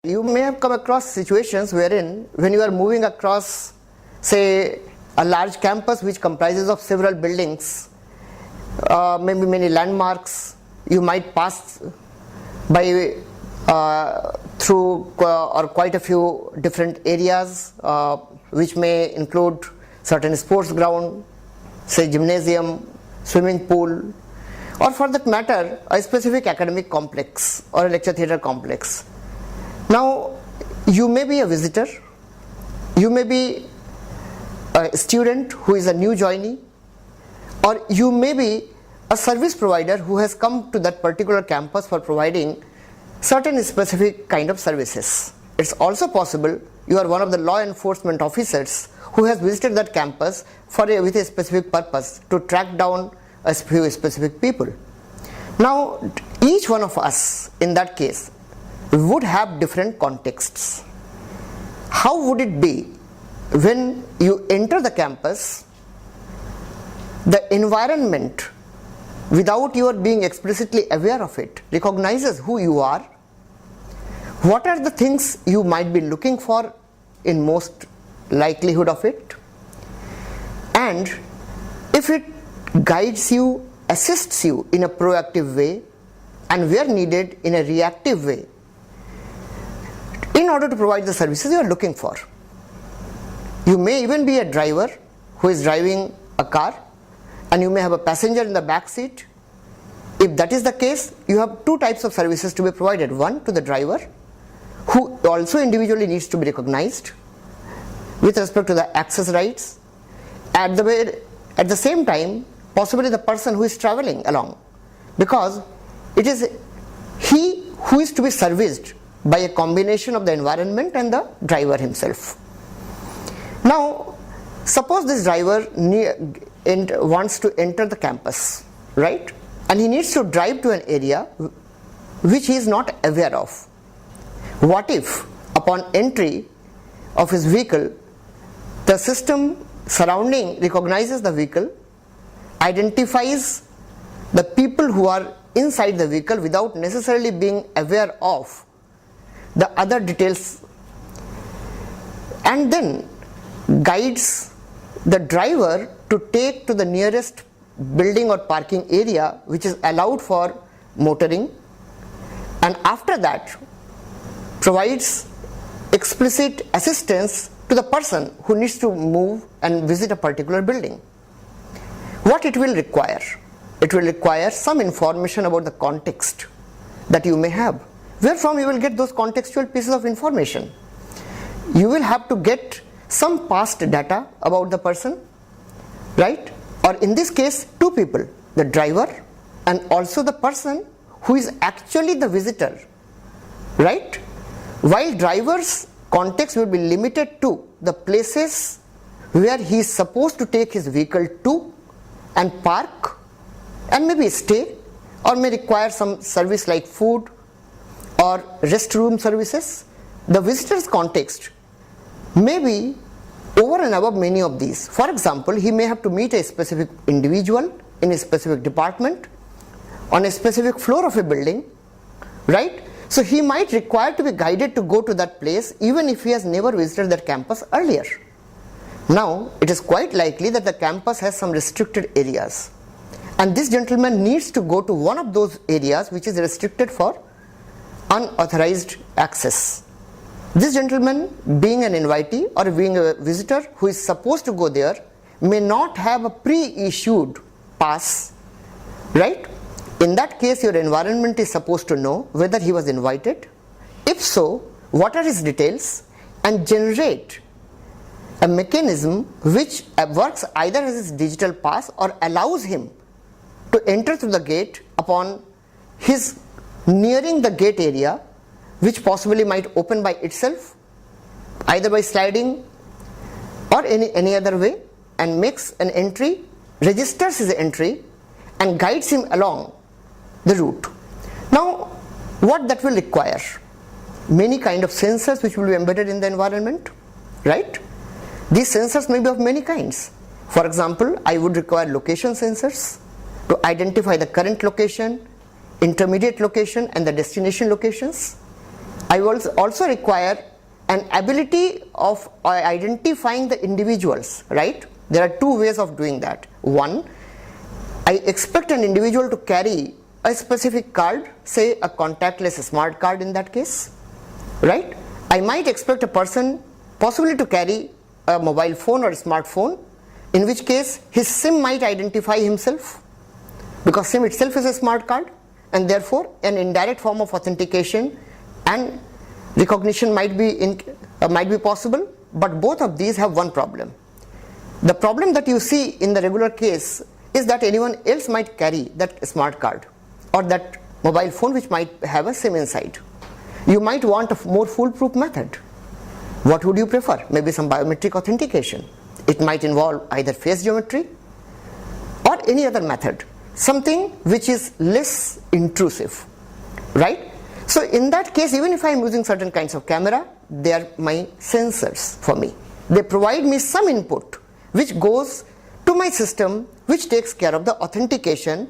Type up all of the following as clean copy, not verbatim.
You may have come across situations wherein when you are moving across, say, a large campus which comprises of several buildings, maybe many landmarks, you might pass by through or quite a few different areas which may include certain sports ground, say gymnasium, swimming pool, or for that matter a specific academic complex or a lecture theatre complex. Now, you may be a visitor, you may be a student who is a new joinee, or you may be a service provider who has come to that particular campus for providing certain specific kind of services. It's also possible you are one of the law enforcement officers who has visited that campus with a specific purpose to track down a few specific people. Now, each one of us in that case would have different contexts. How would it be when you enter the campus, the environment, without your being explicitly aware of it, recognizes who you are? What are the things you might be looking for in most likelihood of it? And if it guides you, assists you in a proactive way, and where needed in a reactive way, in order to provide the services you are looking for. You may even be a driver who is driving a car, and you may have a passenger in the back seat. If that is the case, you have two types of services to be provided. One, to the driver, who also individually needs to be recognized with respect to the access rights. At the same time, possibly the person who is traveling along, because it is he who is to be serviced by a combination of the environment and the driver himself. Now, suppose this driver wants to enter the campus, right? And he needs to drive to an area which he is not aware of. What if, upon entry of his vehicle, the system surrounding recognizes the vehicle, identifies the people who are inside the vehicle without necessarily being aware of the other details, and then guides the driver to take to the nearest building or parking area which is allowed for motoring, and after that provides explicit assistance to the person who needs to move and visit a particular building. What it will require? It will require some information about the context that you may have. Where from you will get those contextual pieces of information? You will have to get some past data about the person, right? Or in this case, two people, the driver and also the person who is actually the visitor, right? While driver's context will be limited to the places where he is supposed to take his vehicle to and park and maybe stay, or may require some service like food or restroom services, the visitor's context may be over and above many of these. For example, he may have to meet a specific individual in a specific department on a specific floor of a building, right? So he might require to be guided to go to that place even if he has never visited that campus earlier. Now, it is quite likely that the campus has some restricted areas, and this gentleman needs to go to one of those areas which is restricted for unauthorized access. This gentleman, being an invitee or being a visitor who is supposed to go there, may not have a pre-issued pass, right? In that case, your environment is supposed to know whether he was invited. If so, what are his details, and generate a mechanism which works either as his digital pass or allows him to enter through the gate upon his nearing the gate area, which possibly might open by itself, either by sliding or any other way, and makes an entry, registers his entry and guides him along the route. Now, what that will require? Many kind of sensors which will be embedded in the environment, right? These sensors may be of many kinds. For example, I would require location sensors to identify the current location, intermediate location and the destination locations. I will also require an ability of identifying the individuals, right? There are two ways of doing that. One, I expect an individual to carry a specific card, say a contactless smart card in that case, right? I might expect a person possibly to carry a mobile phone or a smartphone, in which case his SIM might identify himself, because SIM itself is a smart card, and therefore an indirect form of authentication and recognition might be possible. But both of these have one problem. The problem that you see in the regular case is that anyone else might carry that smart card or that mobile phone which might have a SIM inside. You might want a more foolproof method. What would you prefer? Maybe some biometric authentication. It might involve either face geometry or any other method, something which is less intrusive, right? So in that case, even if I am using certain kinds of camera, they are my sensors for me. They provide me some input which goes to my system, which takes care of the authentication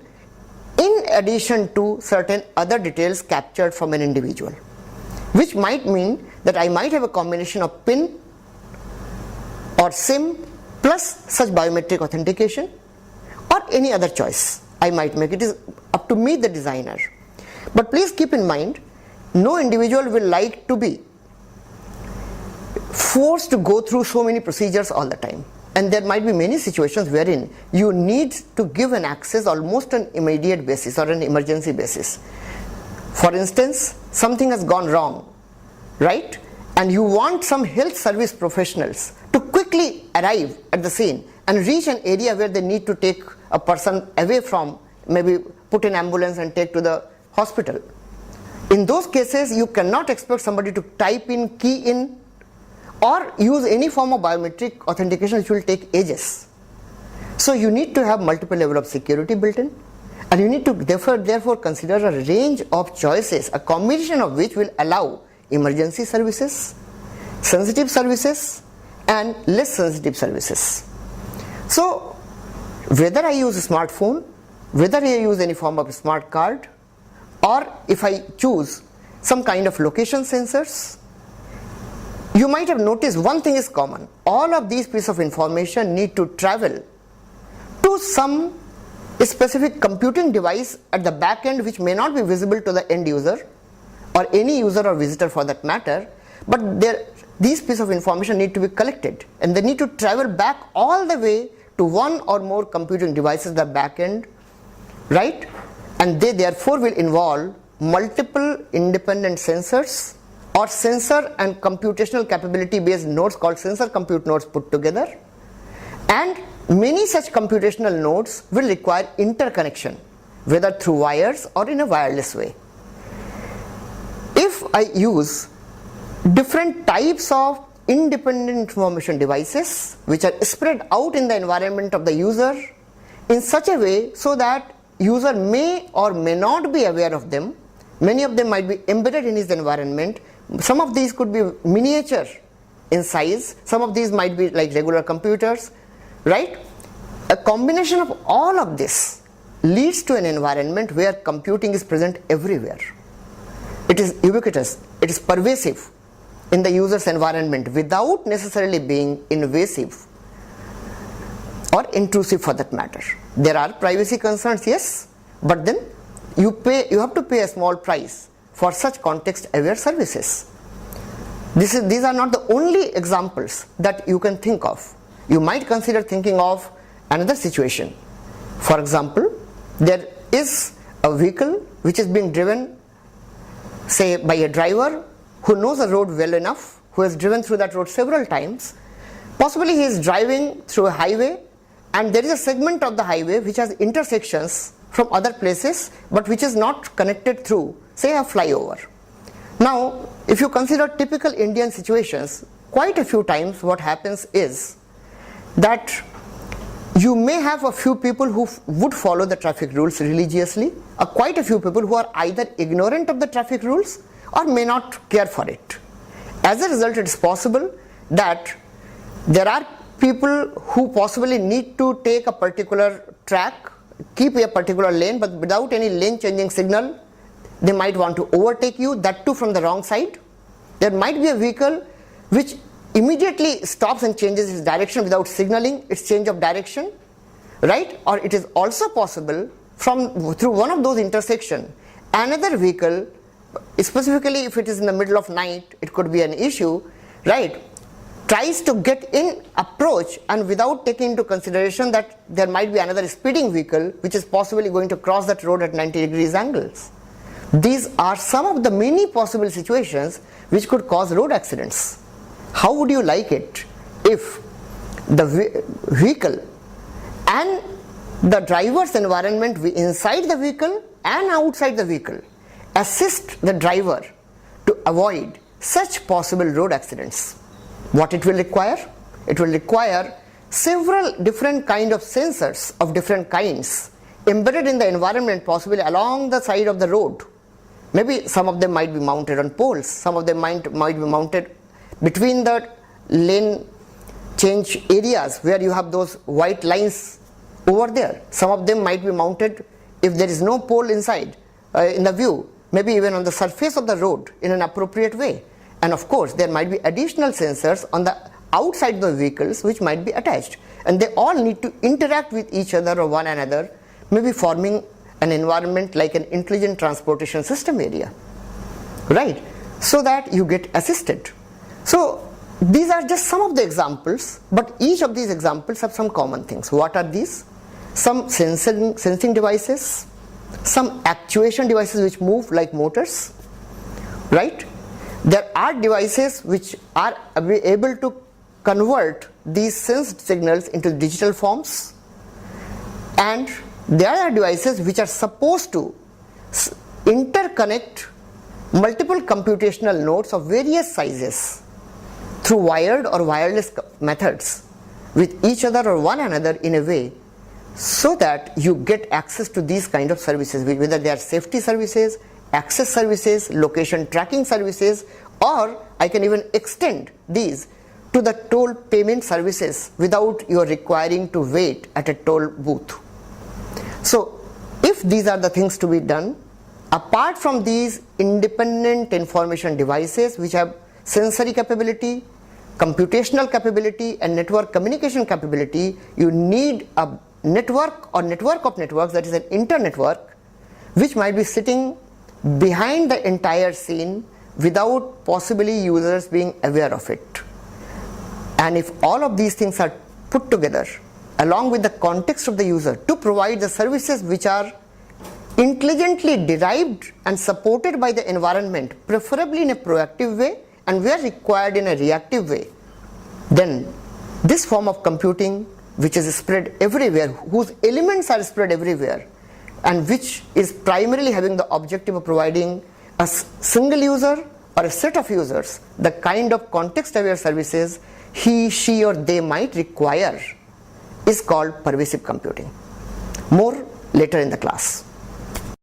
in addition to certain other details captured from an individual, which might mean that I might have a combination of PIN or SIM plus such biometric authentication or any other choice I might make. It is up to me, the designer. But please keep in mind, no individual will like to be forced to go through so many procedures all the time. And there might be many situations wherein you need to give an access almost on immediate basis or an emergency basis. For instance, something has gone wrong, right? And you want some health service professionals to quickly arrive at the scene and reach an area where they need to take a person away from, maybe put an ambulance and take to the hospital. In those cases, you cannot expect somebody to type in, key in, or use any form of biometric authentication which will take ages. So you need to have multiple level of security built in, and you need to therefore consider a range of choices, a combination of which will allow emergency services, sensitive services, and less sensitive services. So whether I use a smartphone, whether I use any form of smart card, or if I choose some kind of location sensors, you might have noticed one thing is common. All of these pieces of information need to travel to some specific computing device at the back end, which may not be visible to the end user or any user or visitor for that matter, but these pieces of information need to be collected, and they need to travel back all the way to one or more computing devices, the back end, right? And they therefore will involve multiple independent sensors or sensor and computational capability based nodes called sensor compute nodes put together, and many such computational nodes will require interconnection, whether through wires or in a wireless way. If I use different types of independent information devices which are spread out in the environment of the user in such a way so that user may or may not be aware of them, many of them might be embedded in his environment. Some of these could be miniature in size, some of these might be like regular computers, right? A combination of all of this leads to an environment where computing is present everywhere. It is ubiquitous, it is pervasive in the user's environment without necessarily being invasive or intrusive for that matter. There are privacy concerns, yes, but then you have to pay a small price for such context-aware services. These are not the only examples that you can think of. You might consider thinking of another situation. For example, there is a vehicle which is being driven, say, by a driver who knows the road well enough, who has driven through that road several times. Possibly he is driving through a highway, and there is a segment of the highway which has intersections from other places, but which is not connected through, say, a flyover. Now, if you consider typical Indian situations, quite a few times what happens is that you may have a few people who would follow the traffic rules religiously, or quite a few people who are either ignorant of the traffic rules or may not care for it. As a result, it is possible that there are people who possibly need to take a particular track, keep a particular lane, but without any lane changing signal, they might want to overtake you, that too from the wrong side, There might be a vehicle which immediately stops and changes its direction without signaling its change of direction, right? Or it is also possible through one of those intersections, another vehicle, specifically if it is in the middle of night, it could be an issue, right, tries to get in approach, and without taking into consideration that there might be another speeding vehicle which is possibly going to cross that road at 90 degrees angles. These are some of the many possible situations which could cause road accidents. How would you like it if the vehicle and the driver's environment inside the vehicle and outside the vehicle assist the driver to avoid such possible road accidents? What it will require? It will require several different kind of sensors of different kinds embedded in the environment, possibly along the side of the road. Maybe some of them might be mounted on poles, some of them might be mounted between the lane change areas where you have those white lines over there. Some of them might be mounted, if there is no pole inside in the view, maybe even on the surface of the road in an appropriate way. And of course there might be additional sensors on the outside of the vehicles which might be attached, and they all need to interact with each other or one another, maybe forming an environment like an intelligent transportation system area, right, so that you get assisted. So these are just some of the examples, but each of these examples have some common things. What are these? Some sensing devices, some actuation devices which move like motors, right? There are devices which are able to convert these sensed signals into digital forms, and there are devices which are supposed to interconnect multiple computational nodes of various sizes through wired or wireless methods with each other or one another in a way so that you get access to these kind of services, whether they are safety services, access services, location tracking services, or I can even extend these to the toll payment services without you requiring to wait at a toll booth. So if these are the things to be done, apart from these independent information devices which have sensory capability, computational capability and network communication capability, you need a network or network of networks, that is an internetwork, which might be sitting behind the entire scene without possibly users being aware of it. And if all of these things are put together along with the context of the user to provide the services which are intelligently derived and supported by the environment, preferably in a proactive way and where required in a reactive way, then this form of computing, which is spread everywhere, whose elements are spread everywhere, and which is primarily having the objective of providing a single user or a set of users the kind of context-aware services he, she or they might require, is called pervasive computing. More later in the class.